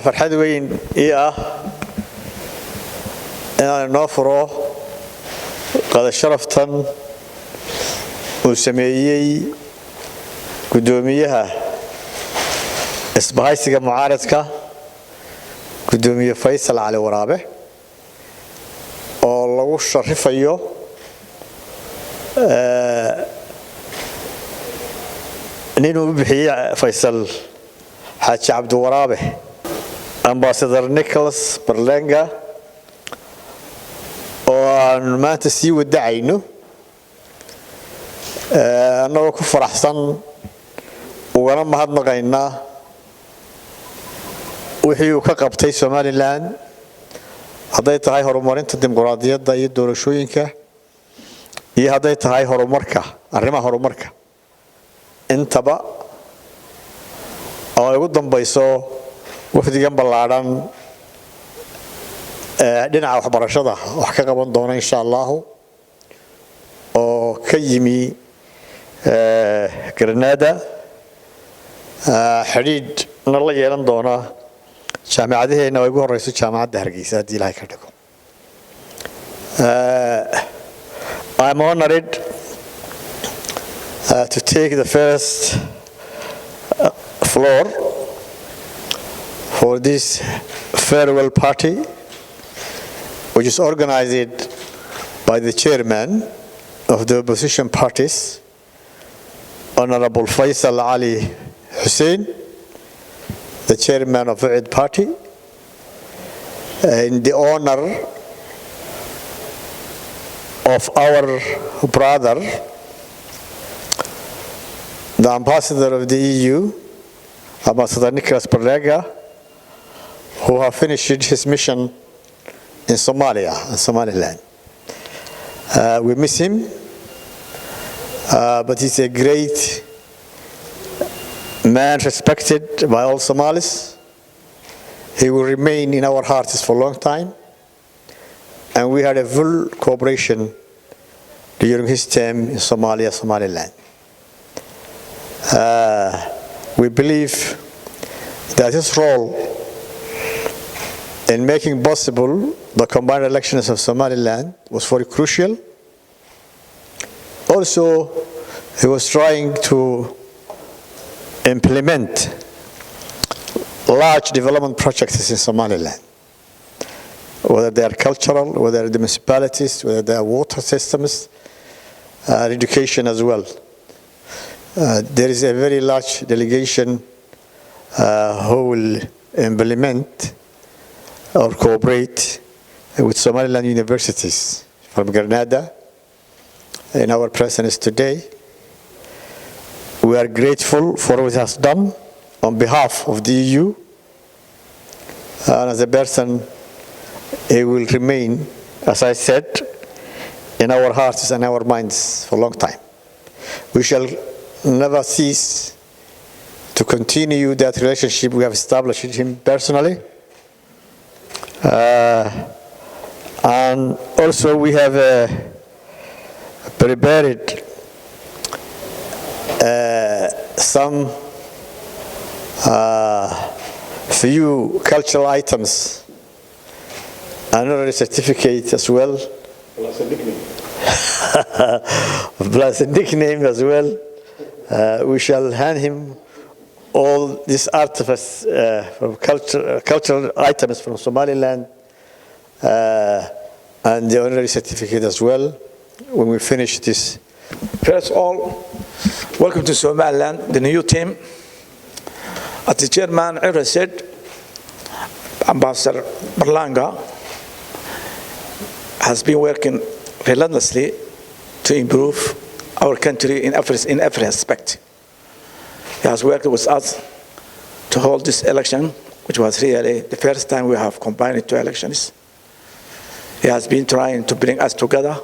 farxad weyn ii ah inaan noo furo qada sharaftan uu sameeyay gudoomiyaha isbahaysiga mucaaradka Gudoomiye Faysal cali waraabe oo lagu sharifayo ninuu bixiyay Faysal Xaaji Cabdi Waraabe Ambassador Nicholas Berlanga oo aan maanta sii wadacayno anagoo ku faraxsan ugana mahadnaqaynaa wixii uu ka qabtay Somaliland haday tahay horumarinta dimuqraadiyadda iyo doorashooyinka iyo haday tahay horumarka arrimaha horumarka intaba oo ugu dambayso wafdigan ballaaran dhinaca waxbarashada wax ka qaban doona insha Allah oo ka yimi Granada xiriid nala yeelan doona jaamacadaheena ay ugu horeyso jaamacadda Hargeysa hadii Ilaahay ka dhigo I'm honored to take the first floor for this farewell party, which is organized by the chairman of the opposition parties, Honorable Faysal Ali Hussein, the chairman of the party, in the honor of our brother, the ambassador of the EU, Ambassador Nicholas Berlanga, who have finished his mission in Somalia and Somaliland. We miss him, but he's a great man, respected by all Somalis. He will remain in our hearts for a long time, and we had a full cooperation during his term in Somalia, Somaliland. We believe that his role in making possible the combined elections of Somaliland was very crucial. Also, he was trying to implement large development projects in Somaliland, whether they are cultural, whether the municipalities, whether they are water systems, education as well. There is a very large delegation who will implement or cooperate with Somaliland universities from Granada in our presence today. We are grateful for what he has done on behalf of the EU, and as a person he will remain, as I said, in our hearts and our minds for a long time. We shall never cease to continue that relationship we have established with him personally. And also we have prepared some few cultural items, honorary certificate as well, Plus a nickname. plus a nickname as well. We shall hand him all these artifacts from cultural items from Somaliland and the honorary certificate as well when we finish this. First of all, welcome to Somaliland, the new team. As the chairman ever said, Ambassador Berlanga has been working relentlessly to improve our country in every aspect. He has worked with us to hold this election, which was really the first time we have combined two elections. He has been trying to bring us together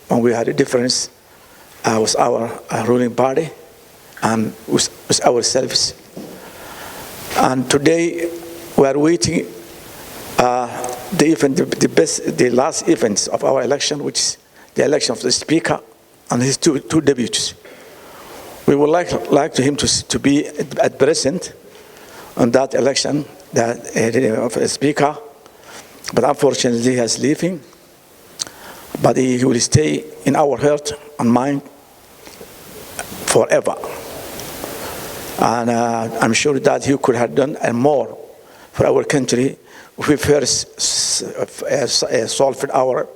when we had a difference with our ruling party and with ourselves. And today we are waiting the last events of our election, which is the election of the speaker and his two deputies. We would like him to be at present on that election of a speaker, but unfortunately he is leaving. But he will stay in our heart and mind forever. And I'm sure that he could have done more for our country if we first solved our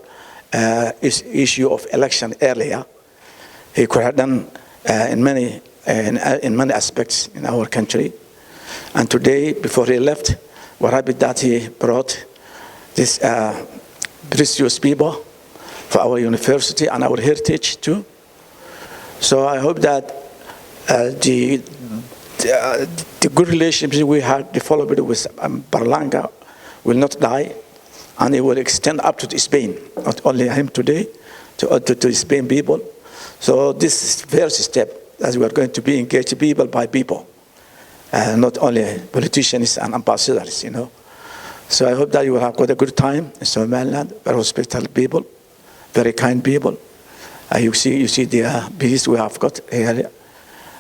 issue of election earlier. He could have done in many aspects in our country. And today, before he left, we're happy that he brought this precious people for our university and our heritage too. So I hope that the good relationship we had developed with Berlanga will not die, and it will extend up to Spain, not only him today, to Spain people. So this is the first step, as we are going to be engaged people by people, not only politicians and ambassadors, you know. So I hope that you will have got a good time in Somaliland, very hospitable people, very kind people. You see the peace we have got here.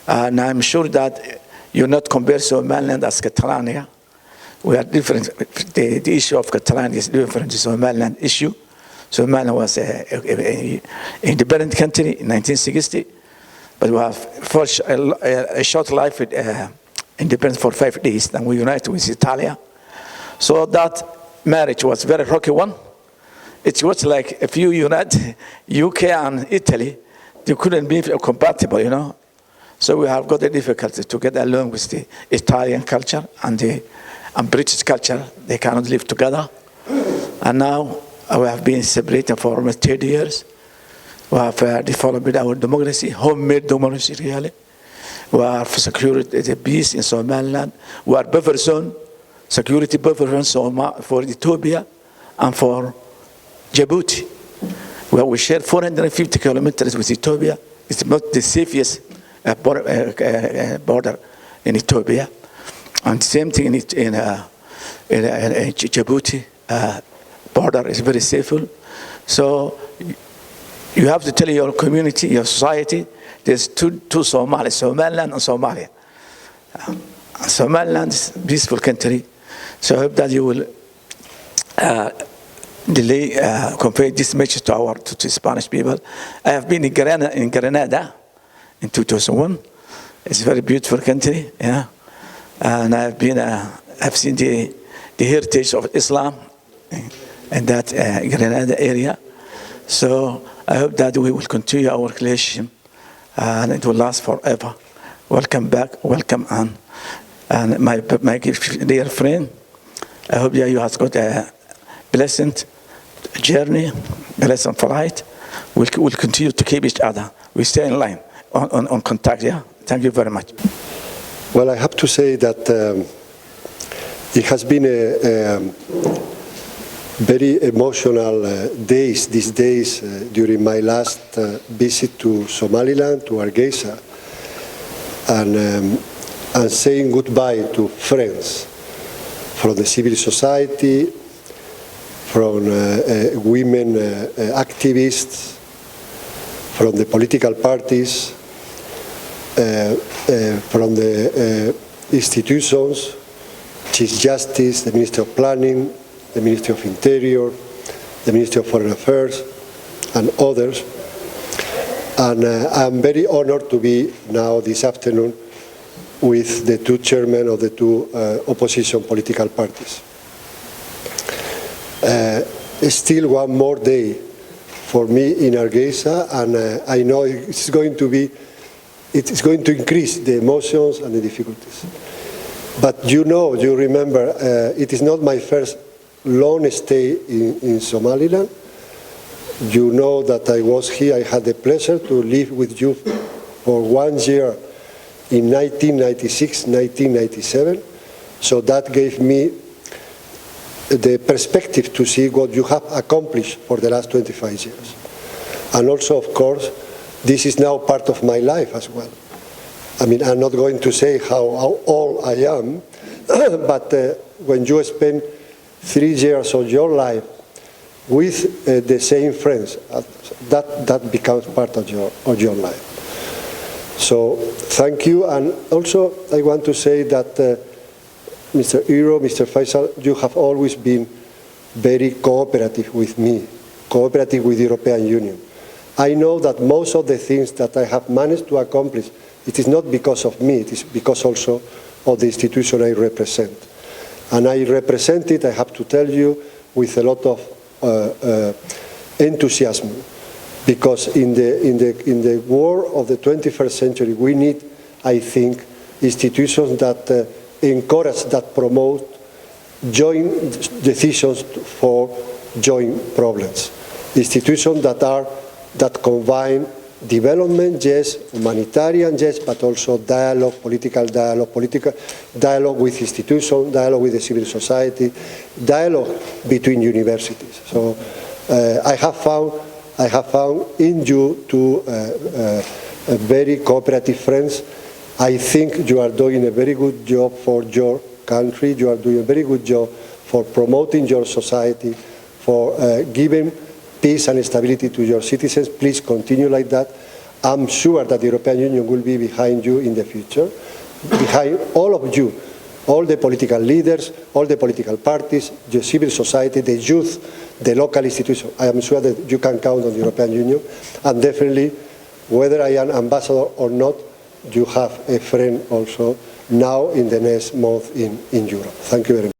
And I'm sure that you not compare Somaliland as Catalonia. We are different. The issue of Catalonia is different to Somaliland issue. Somaliland was an independent country in 1960, but we have first a short life with independence for 5 days. Then we united with Italy. So that marriage was a very rocky one. It was like if you unite UK and Italy, they couldn't be compatible, you know. So we have got a difficulty to get along with the Italian culture and British culture. They cannot live together. And now we have been separated for almost 30 years. We have developed our democracy, homemade democracy really. We are for security, the peace in Somaliland. We are buffer zone, security buffer zone for Ethiopia and for Djibouti, where we share 450 kilometers with Ethiopia. It's not the safest border in Ethiopia. And same thing in Djibouti, border is very safe. So you have to tell your community, your society, there's two Somalia, Somaliland and Somalia. Somaliland is a peaceful country. So I hope that you will convey this message to Spanish people. I have been in Grenada in 2001. It's a very beautiful country, yeah. And I've seen the heritage of Islam in that Grenada area. So I hope that we will continue our relationship and it will last forever. Welcome back, welcome on. And my dear friend, I hope that you have got a pleasant journey, pleasant flight. We'll continue to keep each other. We stay in line, on contact, yeah? Thank you very much. Well, I have to say that it has been very emotional days, these days, during my last visit to Somaliland, to Hargeisa, and saying goodbye to friends from the civil society, from women activists, from the political parties, from the institutions, Chief Justice, the Minister of Planning, the Ministry of Interior, the Ministry of Foreign Affairs, and others. And I'm very honored to be now this afternoon with the two chairmen of the two opposition political parties. Still one more day for me in Hargeisa, and I know it's going to increase the emotions and the difficulties. But you remember, it is not my first long stay in Somaliland. You know that I was here, I had the pleasure to live with you for 1 year in 1996, 1997. So that gave me the perspective to see what you have accomplished for the last 25 years. And also, of course, this is now part of my life as well. I mean, I'm not going to say how old I am, but when you spend 3 years of your life with the same friends, that becomes part of your life. So thank you, and also I want to say that Mr. Iro, Mr. Faysal, you have always been very cooperative with me, cooperative with the European Union. I know that most of the things that I have managed to accomplish, it is not because of me, it is because also of the institution I represent. And I represent it, I have to tell you, with a lot of enthusiasm. Because in the world of the 21st century, we need, I think, institutions that encourage, that promote joint decisions for joint problems. Institutions that combine development, yes, humanitarian, yes, but also dialogue, political dialogue with institutions, dialogue with the civil society, dialogue between universities. So I have found in you two very cooperative friends. I think you are doing a very good job for your country. You are doing a very good job for promoting your society, for giving peace and stability to your citizens. Please continue like that. I'm sure that the European Union will be behind you in the future, behind all of you, all the political leaders, all the political parties, the civil society, the youth, the local institutions. I am sure that you can count on the European Union, and definitely, whether I am ambassador or not, you have a friend also now in the next month in Europe. Thank you very much.